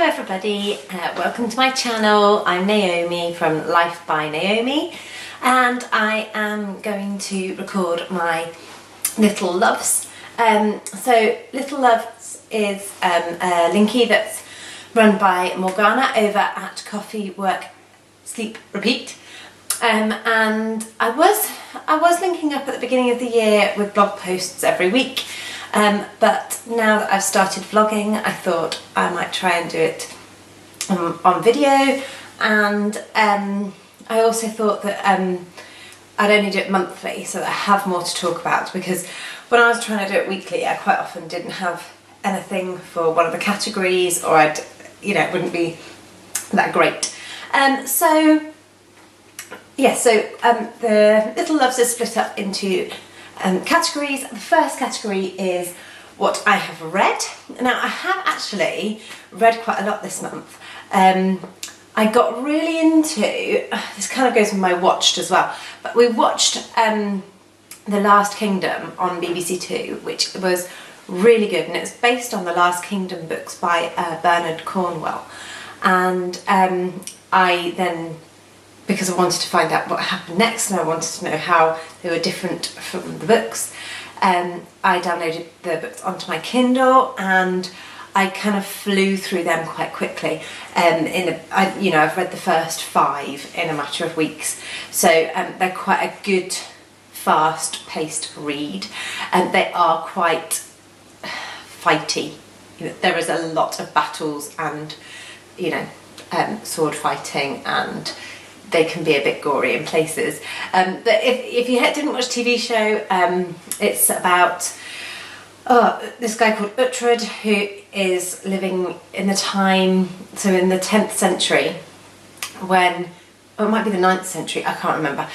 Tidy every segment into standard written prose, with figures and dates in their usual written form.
Hello everybody, welcome to my channel. I'm Naomi from Life by Naomi, and I am going to record my Little Loves. So Little Loves is a linky that's run by Morgana over at Coffee, Work, Sleep, Repeat. And I was linking up at the beginning of the year with blog posts every week. But now that I've started vlogging, I thought I might try and do it on video, and I also thought that I'd only do it monthly so that I have more to talk about, because when I was trying to do it weekly I quite often didn't have anything for one of the categories, or it wouldn't be that great. So the Little Loves is split up into categories. The first category is what I have read. Now, I have actually read quite a lot this month. I got really into, this kind of goes with my watched as well, but we watched The Last Kingdom on BBC Two, which was really good, and it's based on the Last Kingdom books by Bernard Cornwell. And I then, because I wanted to find out what happened next and I wanted to know how they were different from the books, I downloaded the books onto my Kindle and I kind of flew through them quite quickly. I've read the first 5 in a matter of weeks, so they're quite a good, fast-paced read, and they are quite fighty. There is a lot of battles and sword fighting, and they can be a bit gory in places. But if you didn't watch the TV show, it's about this guy called Uhtred, who is living in the time, so in the 10th century, when, or it might be the 9th century, I can't remember,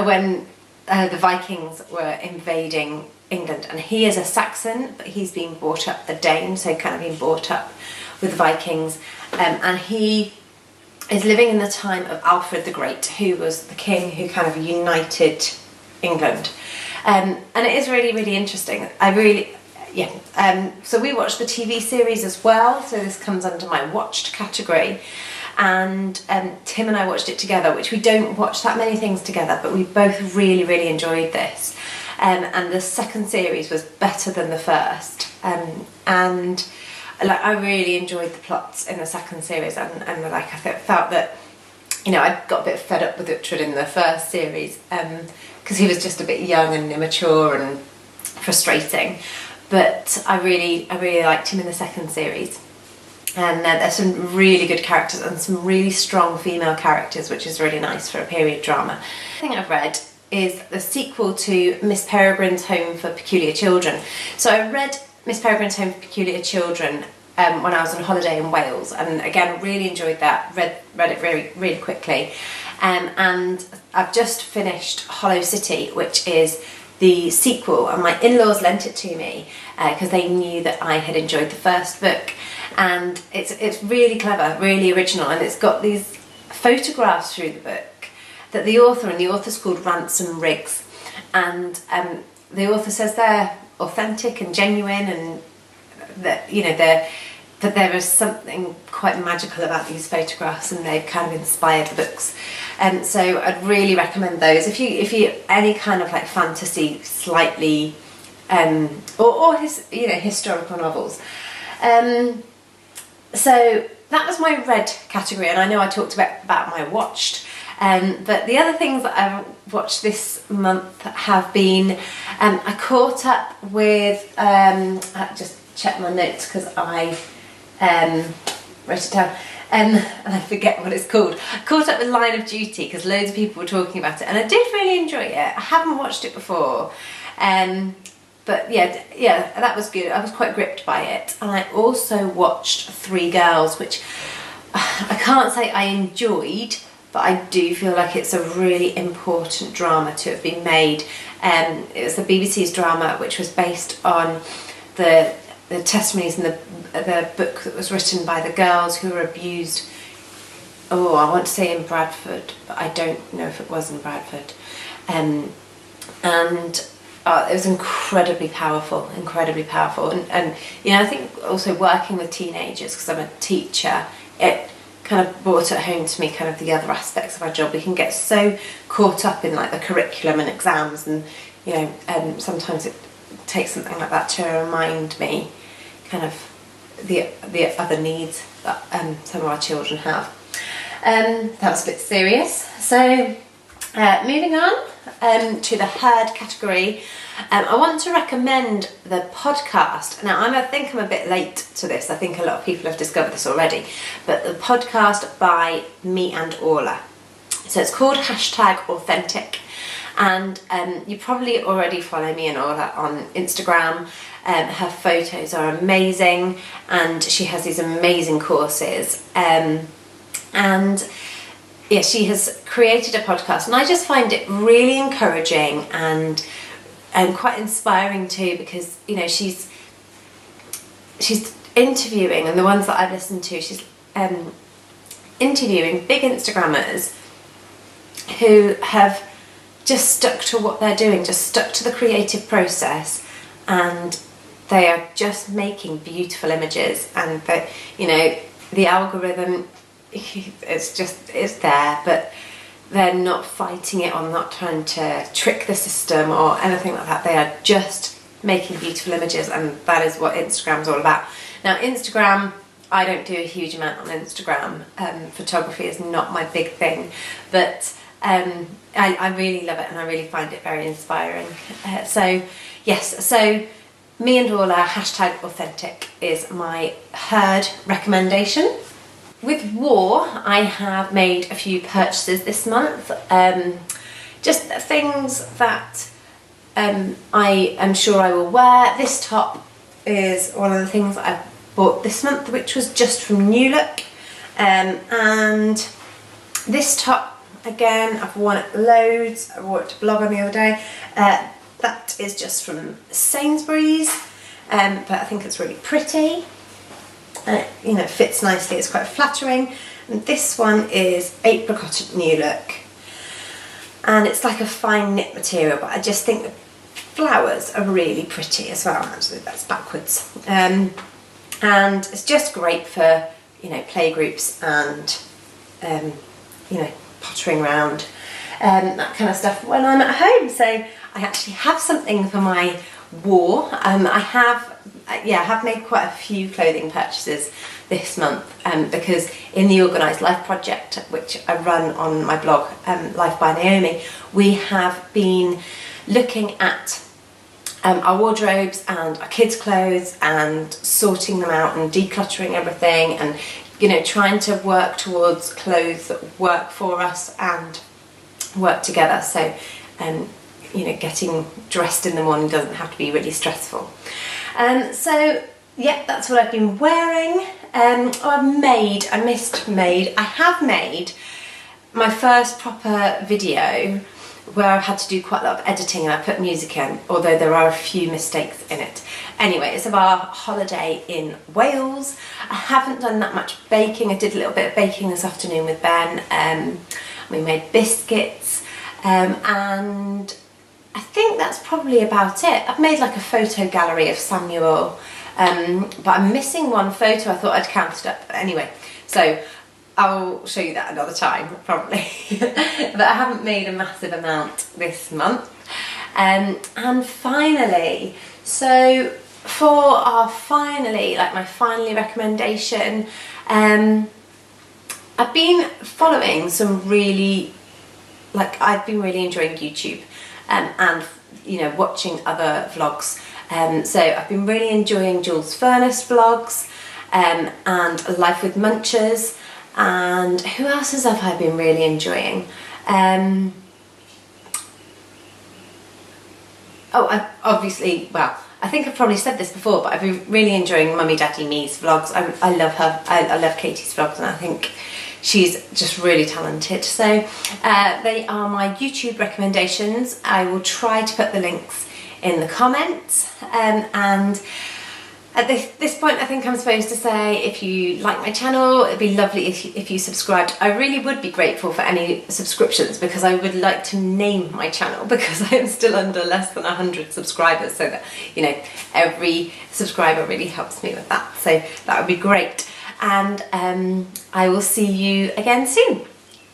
when the Vikings were invading England, and he is a Saxon, but he's been brought up a Dane, so kind of been brought up with the Vikings, and he is living in the time of Alfred the Great, who was the king who kind of united England. And it is really, really interesting. So we watched the TV series as well, so this comes under my watched category. And Tim and I watched it together, which we don't watch that many things together, but we both really, really enjoyed this. And the second series was better than the first. I really enjoyed the plots in the second series, and I felt that I got a bit fed up with Uhtred in the first series, because he was just a bit young and immature and frustrating. But I really liked him in the second series, and there's some really good characters and some really strong female characters, which is really nice for a period drama. The thing I've read is the sequel to Miss Peregrine's Home for Peculiar Children. So I read Miss Peregrine's Home for Peculiar Children when I was on holiday in Wales, and again really enjoyed that, read it really, really quickly, and I've just finished Hollow City, which is the sequel, and my in-laws lent it to me because they knew that I had enjoyed the first book, and it's really clever, really original, and it's got these photographs through the book that the author's called Ransom Riggs, and the author says they're authentic and genuine, and that that there is something quite magical about these photographs, and they've kind of inspired the books. And so I'd really recommend those if you any kind of like fantasy, slightly historical novels. So that was my read category, and I know I talked about my watched. But the other things that I've watched this month have been, I caught up with, I just checked my notes because I wrote it down, and I forget what it's called. I caught up with Line of Duty because loads of people were talking about it, and I did really enjoy it. I haven't watched it before, but yeah, that was good. I was quite gripped by it. And I also watched Three Girls, which I can't say I enjoyed, but I do feel like it's a really important drama to have been made. It was the BBC's drama, which was based on the testimonies in the book that was written by the girls who were abused. I want to say in Bradford, but I don't know if it was in Bradford. And it was incredibly powerful, and you know, I think also working with teenagers, because I'm a teacher, it kind of brought it home to me, kind of the other aspects of our job. We can get so caught up in like the curriculum and exams, and you know, sometimes it takes something like that to remind me kind of the other needs that some of our children have. That was a bit serious. So moving on to the Heard category, I want to recommend the podcast. Now I think I'm a bit late to this. I think a lot of people have discovered this already, but the podcast by me and Orla. So it's called #Authentic, and you probably already follow me and Orla on Instagram. Her photos are amazing, and she has these amazing courses. And yeah, she has created a podcast, and I just find it really encouraging and quite inspiring too, because you know, she's interviewing, and the ones that I've listened to, she's interviewing big Instagrammers who have just stuck to what they're doing, just stuck to the creative process, and they are just making beautiful images. And you know, the algorithm, it's there, but they're not fighting it or not trying to trick the system or anything like that. They are just making beautiful images, and that is what Instagram's all about. Now Instagram, I don't do a huge amount on Instagram. Photography is not my big thing, but I really love it, and I really find it very inspiring. So yes, so me and Orla, #Authentic is my Heard recommendation. With War, I have made a few purchases this month, just things that I am sure I will wear. This top is one of the things that I bought this month, which was just from New Look, and this top, again, I've worn it loads. I wore it to blog on the other day. That is just from Sainsbury's, but I think it's really pretty. You know, it fits nicely, it's quite flattering. And this one is Apricot at New Look, and it's like a fine knit material, but I just think the flowers are really pretty as well. Actually, that's backwards. And it's just great for, you know, play groups and you know, pottering around, that kind of stuff when I'm at home. So I actually have something for my War. I have made quite a few clothing purchases this month, because in the Organised Life project, which I run on my blog, Life by Naomi, we have been looking at our wardrobes and our kids' clothes and sorting them out and decluttering everything, and you know, trying to work towards clothes that work for us and work together. So you know, getting dressed in the morning doesn't have to be really stressful. So yeah, that's what I've been wearing. I have made my first proper video where I've had to do quite a lot of editing, and I put music in, although there are a few mistakes in it. Anyway, it's of our holiday in Wales. I haven't done that much baking. I did a little bit of baking this afternoon with Ben. We made biscuits, and I think that's probably about it. I've made like a photo gallery of Samuel, but I'm missing one photo. I thought I'd counted up, but anyway, so I'll show you that another time probably. But I haven't made a massive amount this month. And finally, so for our my finally recommendation, I've been following some really, I've been really enjoying YouTube, and you know, watching other vlogs. So I've been really enjoying Jules Furnace vlogs, and Life with Munchers, and who else have I been really enjoying? I think I've probably said this before, but I've been really enjoying Mummy Daddy Me's vlogs. I love her. I love Katie's vlogs, and I think she's just really talented. So they are my YouTube recommendations. I will try to put the links in the comments, and At this point, I think I'm supposed to say, if you like my channel, it'd be lovely if you subscribed. I really would be grateful for any subscriptions, because I would like to name my channel, because I am still under less than 100 subscribers, so that, you know, every subscriber really helps me with that. So that would be great. And I will see you again soon.